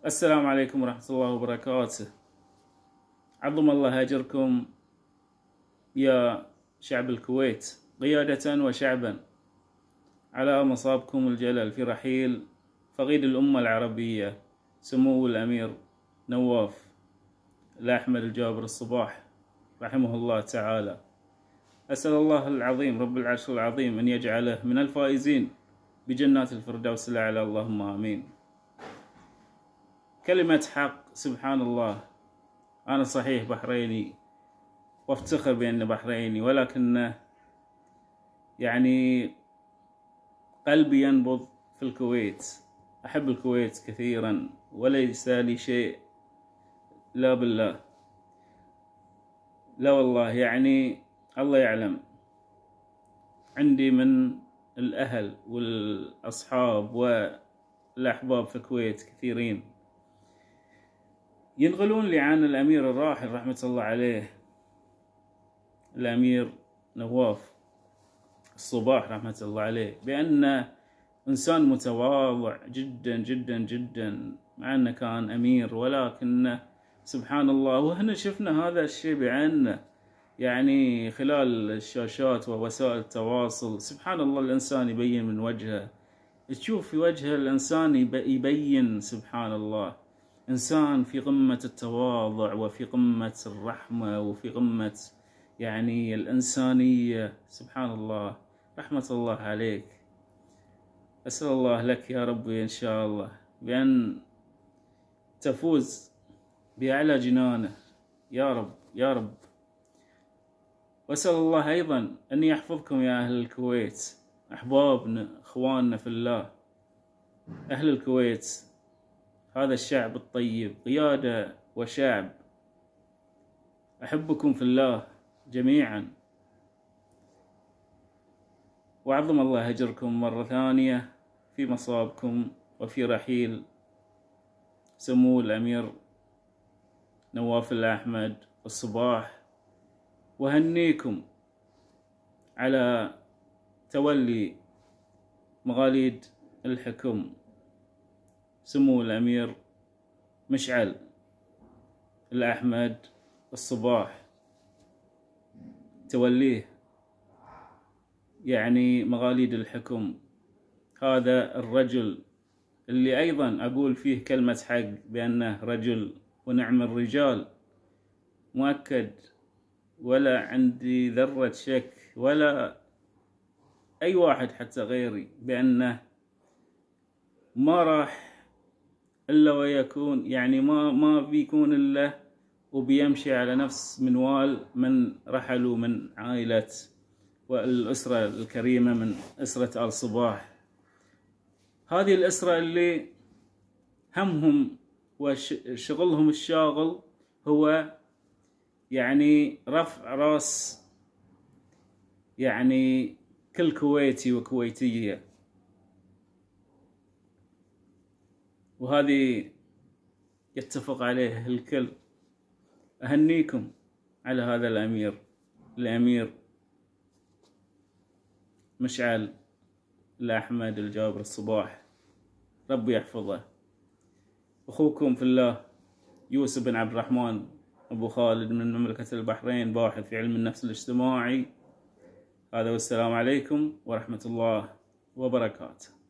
السلام عليكم ورحمة الله وبركاته. عظم الله أجركم يا شعب الكويت قيادة وشعبا على مصابكم الجلل في رحيل فقيد الأمة العربية سمو الأمير نواف الأحمد الجابر الصباح رحمه الله تعالى. أسأل الله العظيم رب العرش العظيم أن يجعله من الفائزين بجنات الفردوس الأعلى، اللهم آمين. كلمة حق، سبحان الله. أنا صحيح بحريني وافتخر بأني بحريني، ولكن يعني قلبي ينبض في الكويت. أحب الكويت كثيرا وليس لي شيء، لا بالله لا والله، يعني الله يعلم عندي من الأهل والأصحاب والأحباب في الكويت كثيرين ينقلون لي عن الأمير الراحل رحمة الله عليه، الأمير نواف الصباح رحمة الله عليه، بأنه إنسان متواضع جدا جدا جدا، مع أنه كان أمير، ولكنه سبحان الله. وهنا شفنا هذا الشيء بعيننا، يعني خلال الشاشات ووسائل التواصل. سبحان الله، الإنسان يبين من وجهه، تشوف في وجه الإنسان يبين سبحان الله إنسان في قمة التواضع وفي قمة الرحمة وفي قمة يعني الإنسانية. سبحان الله، رحمة الله عليك. أسأل الله لك يا ربي إن شاء الله بأن تفوز بأعلى جنانه يا رب يا رب. وأسأل الله أيضا أن يحفظكم يا أهل الكويت، أحبابنا إخواننا في الله، أهل الكويت، هذا الشعب الطيب قيادة وشعب. أحبكم في الله جميعا، وعظم الله أجركم مرة ثانية في مصابكم وفي رحيل سمو الأمير نواف الأحمد الصباح. وهنيكم على تولي مغاليد الحكم سمو الأمير مشعل الأحمد الصباح، توليه يعني مغاليد الحكم. هذا الرجل اللي أيضا أقول فيه كلمة حق بأنه رجل ونعم الرجال، مؤكد، ولا عندي ذرة شك ولا أي واحد حتى غيري بأنه ما راح إلا ويكون، يعني ما بيكون إلا وبيمشي على نفس منوال من رحلوا من عائلة والأسرة الكريمة، من أسرة آل صباح. هذه الأسرة اللي همهم وشغلهم الشاغل هو يعني رفع راس يعني كل كويتي وكويتية، وهذه يتفق عليه الكل. أهنيكم على هذا الأمير مشعل الأحمد الجابر الصباح، ربي يحفظه. أخوكم في الله يوسف بن عبد الرحمن أبو خالد من مملكة البحرين، باحث في علم النفس الاجتماعي. هذا والسلام عليكم ورحمة الله وبركاته.